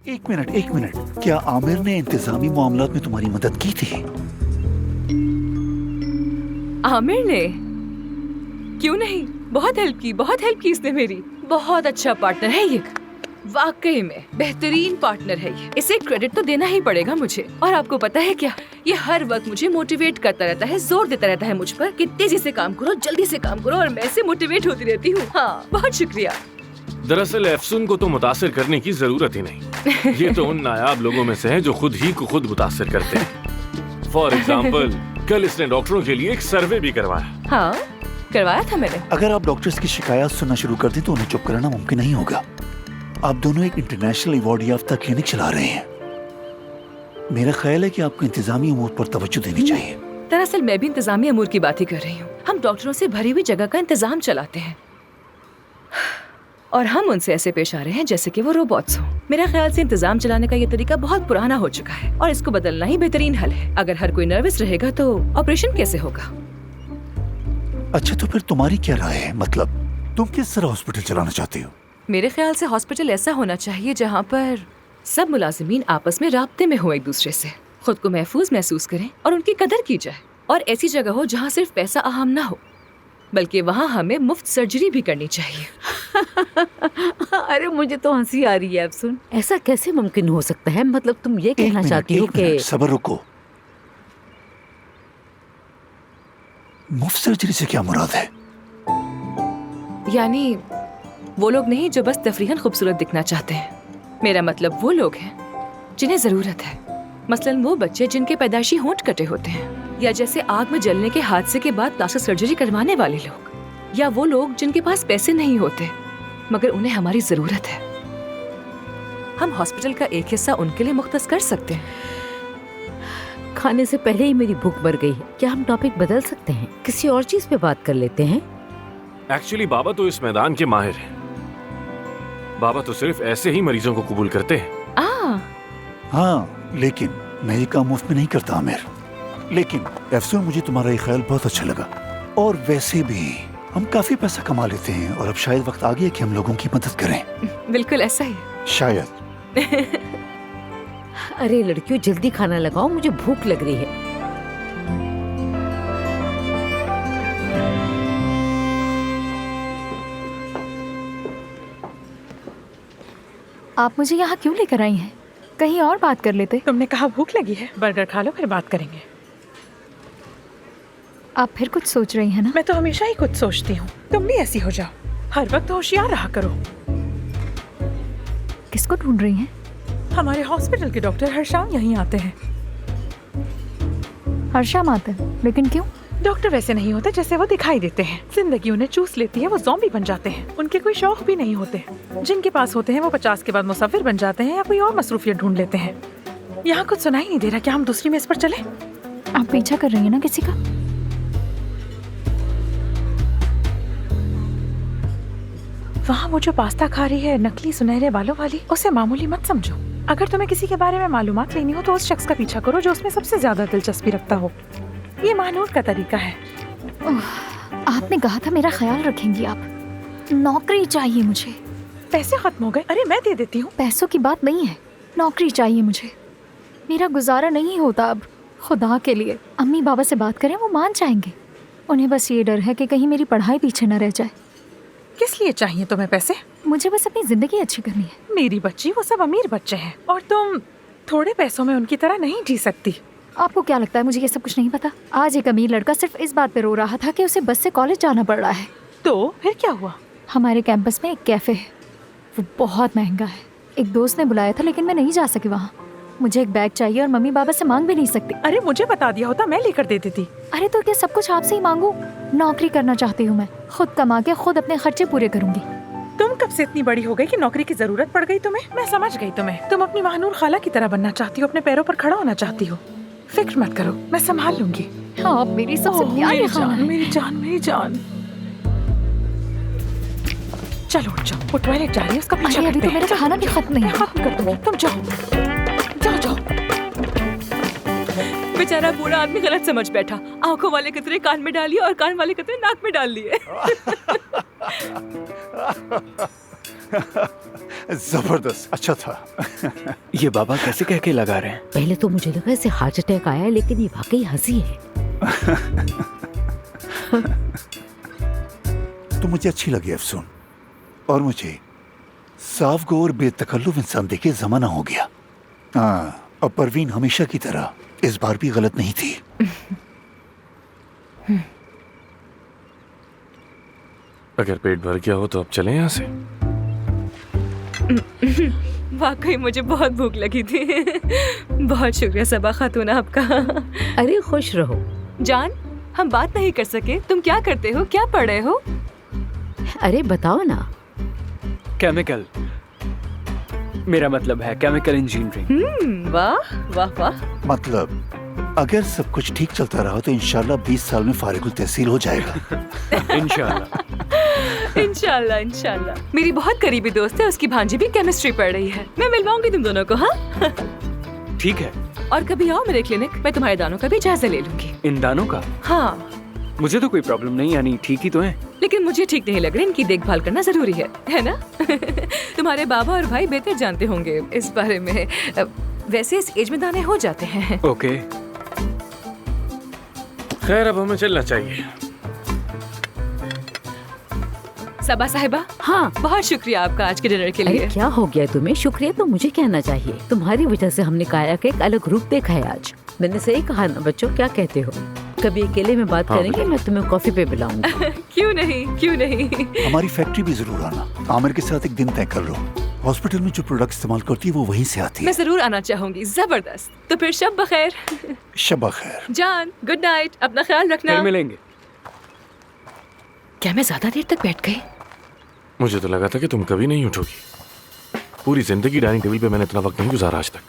एक मिनट, क्या आमिर ने इंतजामी मामलात में तुम्हारी मदद की थी? आमिर ने? क्यों नहीं, बहुत हेल्प की इसने मेरी। बहुत अच्छा पार्टनर है ये, वाकई में बेहतरीन पार्टनर है ये। इसे क्रेडिट तो देना ही पड़ेगा मुझे। और आपको पता है क्या, ये हर वक्त मुझे मोटिवेट करता रहता है, जोर देता रहता है मुझ पर कि तेजी से काम करो, जल्दी से काम करो, और मैं इससे मोटिवेट होती रहती हूँ। हाँ, बहुत शुक्रिया। दरअसल अफसून को तो मुतासिर करने की जरूरत ही नहीं। ये तो उन नायाब लोगों में से है जो खुद ही को खुद मुतासिर करते हैं। फॉर एग्जाम्पल, कल इसने डॉक्टरों के लिए एक सर्वे भी करवाया। हाँ, करवाया था मैंने। अगर आप डॉक्टर्स की शिकायत सुनना शुरू कर दें तो उन्हें चुप कराना मुमकिन नहीं होगा। आप दोनों एक इंटरनेशनल अवार्ड याफ्ता क्लिनिक चला रहे हैं। मेरा ख्याल है कि आपको इंतजामी अमूर पर तवज्जो देनी चाहिए। दरअसल मैं भी इंतजामी अमूर की बात ही कर रही हूँ। हम डॉक्टरों से भरी हुई जगह का इंतजाम चलाते हैं और हम उनसे ऐसे पेश आ रहे हैं जैसे कि वो रोबोट्स हो। मेरा ख्याल से इंतजाम चलाने का ये तरीका बहुत पुराना हो चुका है और इसको बदलना ही बेहतरीन हल है। अगर हर कोई नर्वस रहेगा तो ऑपरेशन कैसे होगा? अच्छा, तो फिर तुम्हारी क्या राय है? मतलब तुम किस तरह हॉस्पिटल चलाना चाहती हो? मेरे ख्याल से हॉस्पिटल ऐसा होना चाहिए जहाँ पर सब मुलाजिमीन आपस में राब्ते में हो, एक दूसरे से खुद को महफूज महसूस करें और उनकी कदर की जाए। और ऐसी जगह हो जहाँ सिर्फ पैसा अहम ना हो, बल्कि वहाँ हमें मुफ्त सर्जरी भी करनी चाहिए। अरे मुझे तो हंसी आ रही है अफसून। ऐसा कैसे मुमकिन हो सकता है? मतलब तुम ये कहना चाहती हो कि सब्र रखो। मुफ्त सर्जरी से क्या मुराद है? यानी वो लोग नहीं जो बस तफरीहन खूबसूरत दिखना चाहते हैं। मेरा मतलब वो लोग हैं जिन्हें जरूरत है। मसलन वो बच्चे जिनके पैदाइशी होंठ कटे होते हैं, या जैसे आग में जलने के हादसे के बाद प्लास्टिक सर्जरी करवाने वाले लोग, या वो लोग जिनके पास पैसे नहीं होते मगर उन्हें हमारी जरूरत है। हम हॉस्पिटल का एक हिस्सा उनके लिए मुख्तस कर सकते हैं। खाने से पहले ही मेरी भूख बढ़ गई है। क्या हम टॉपिक बदल सकते हैं? किसी और चीज पे बात कर लेते हैं। एक्चुअली बाबा तो इस मैदान के माहिर हैं। बाबा तो सिर्फ ऐसे ही मरीजों को कबूल करते हैं। हाँ, लेकिन मैं ये काम मुफ्त में नहीं करता आमिर। लेकिन अफसोस, मुझे तुम्हारा ये ख्याल बहुत अच्छा लगा। और वैसे भी हम काफी पैसा कमा लेते हैं और अब शायद वक्त आ गया कि हम लोगों की मदद करें। बिल्कुल ऐसा ही। शायद। अरे लड़कियों, जल्दी खाना लगाओ, मुझे भूख लग रही है। आप मुझे यहाँ क्यों लेकर आई हैं? कहीं और बात कर लेते। तुमने कहा भूख लगी है, बर्गर खा लो फिर बात करेंगे। आप फिर कुछ सोच रही हैं ना? मैं तो हमेशा ही कुछ सोचती हूँ। तुम भी ऐसी हो जाओ, हर वक्त होशियार रहा करो। किसको ढूंढ रही हैं? हमारे हॉस्पिटल के डॉक्टर हर शाम यहीं आते हैं। हर शाम आते हैं? लेकिन क्यों? डॉक्टर वैसे नहीं होते जैसे वो दिखाई देते हैं। जिंदगी उन्हें चूस लेती है, वो ज़ॉम्बी बन जाते हैं। उनके कोई शौक भी नहीं होते। जिनके पास होते हैं वो 50 के बाद मुसाफिर बन जाते हैं या कोई और मसरूफियत ढूंढ लेते हैं। यहाँ कुछ सुनाई नहीं दे रहा, क्या हम दूसरी मेज पर चले? आप पीछा कर रही हैं ना किसी का? वहाँ वो जो पास्ता खा रही है, नकली सुनहरे बालों वाली, उसे मामूली मत समझो। अगर तुम्हें किसी के बारे में मालूमात लेनी हो तो उस शख्स का पीछा करो जो उसमें सबसे ज्यादा दिलचस्पी रखता हो। ये मानूर का तरीका है। आपने कहा था मेरा ख्याल रखेंगी आप। नौकरी चाहिए मुझे। पैसे खत्म हो गए। अरे मैं दे देती हूँ। पैसों की बात नहीं है, नौकरी चाहिए मुझे। मेरा गुजारा नहीं होता अब। खुदा के लिए अम्मी बाबा से बात करें, वो मान जाएंगे। उन्हें बस ये डर है कि कहीं मेरी पढ़ाई पीछे न रह जाए। किस लिए चाहिए तुम्हें पैसे? मुझे बस अपनी जिंदगी अच्छी करनी है। मेरी बच्ची, वो सब अमीर बच्चे हैं और तुम थोड़े पैसों में उनकी तरह नहीं जी सकती। आपको क्या लगता है मुझे ये सब कुछ नहीं पता? आज एक अमीर लड़का सिर्फ इस बात पे रो रहा था कि उसे बस से कॉलेज जाना पड़ रहा है। तो फिर क्या हुआ? हमारे कैंपस में एक कैफे है, वो बहुत महंगा है। एक दोस्त ने बुलाया था लेकिन मैं नहीं जा सकी वहाँ। मुझे एक बैग चाहिए और मम्मी बाबा से मांग भी नहीं सकती। अरे मुझे बता दिया होता, मैं लेकर दे देती। अरे तो क्या सब कुछ आपसे ही मांगू? नौकरी करना चाहती हूँ मैं, खुद कमा के खुद अपने खर्चे पूरे करूंगी। तुम कब से इतनी बड़ी हो गई कि नौकरी की जरूरत पड़ गई तुम्हें? मैं समझ गई तुम्हें। तुम अपनी महानूर खाला की तरह बनना चाहती हो, अपने पैरों पर खड़ा होना चाहती हो। फिक्र मत करो, मैं संभाल लूंगी। हाँ, आप मेरी सबसे प्यारी खाना है। मेरी जान, मेरी जान। चलो उठ जाओ, वो टॉयलेट जा रही है, उसका पीछा अरे अभी करते तो मेरा हैं। खाना भी खत्म नहीं है। खत्म कर दूंगी, तुम जाओ जाओ जाओ। बेचारा बूढ़ा आदमी गलत समझ बैठा। आंखों वाले कतरे कान में डालिए और कान वाले कतरे नाक में डाल लिए। जबरदस्त, अच्छा था। ये बाबा कैसे कह के लगा रहे हैं? पहले तो मुझे लगा इसे हार्ट अटैक आया है, लेकिन ये वाकई हंसी है। तो मुझे अच्छी लगी अफसून, और मुझे साफ गो और बेतकल्लुफ इंसान देखे जमाना हो गया। हाँ, अब परवीन हमेशा की तरह इस बार भी गलत नहीं थी। अगर पेट भर गया हो तो अब चलें यहाँ से। वाकई मुझे बहुत भूख लगी थी। बहुत शुक्रिया सबा खातून आपका। अरे खुश रहो। जान, हम बात नहीं कर सके। तुम क्या करते हो, क्या पढ़ रहे हो? अरे बताओ ना। केमिकल, मेरा मतलब है केमिकल इंजीनियरिंग। वाह वाह वाह। मतलब अगर सब कुछ ठीक चलता रहा तो इंशाल्लाह 20 साल में फारिगुल तहसील हो जाएगा। इंशाल्लाह। इंशाल्लाह इंशाल्लाह। मेरी बहुत करीबी दोस्त है, उसकी भांजी भी केमिस्ट्री पढ़ रही है। मैं मिलवाऊंगी तुम दोनों को। हाँ ठीक है। और कभी आओ मेरे क्लिनिक, मैं तुम्हारे दानों का भी जायजा ले लूंगी। इन दानों का? हाँ, मुझे तो कोई प्रॉब्लम नहीं, यानी ठीक ही तो है। लेकिन मुझे ठीक नहीं लग रहा, इनकी देखभाल करना जरूरी है ना? तुम्हारे बाबा और भाई बेहतर जानते होंगे इस बारे में। वैसे इस एज में दाने हो जाते हैं। ओके। खैर, अब हमें चलना चाहिए। सबा साहिबा, हाँ। बहुत शुक्रिया आपका आज के डिनर के अरे लिए। क्या हो गया तुम्हें? शुक्रिया तो मुझे कहना चाहिए। तुम्हारी वजह से हमने काया का एक अलग रूप देखा है आज। मैंने सही कहा ना बच्चों, क्या कहते हो? कभी अकेले में बात करेंगे, मैं तुम्हें कॉफी पे बुलाऊंगी। क्यों नहीं, क्यों नहीं। हमारी फैक्ट्री भी जरूर आना। आमिर के साथ एक दिन तय कर लो। हॉस्पिटल में जो प्रोडक्ट इस्तेमाल करती है वो वहीं से आती मैं है। जरूर आना चाहूंगी। जबरदस्त। तो फिर शब बखैर। शब खैर। जान, गुड नाइट, अपना ख्याल रखना। फिर मिलेंगे। क्या मैं ज्यादा देर तक बैठ गई? मुझे तो लगा था कि तुम कभी नहीं उठोगी। पूरी जिंदगी डाइनिंग टेबल पे मैंने इतना वक्त नहीं गुजारा आज तक।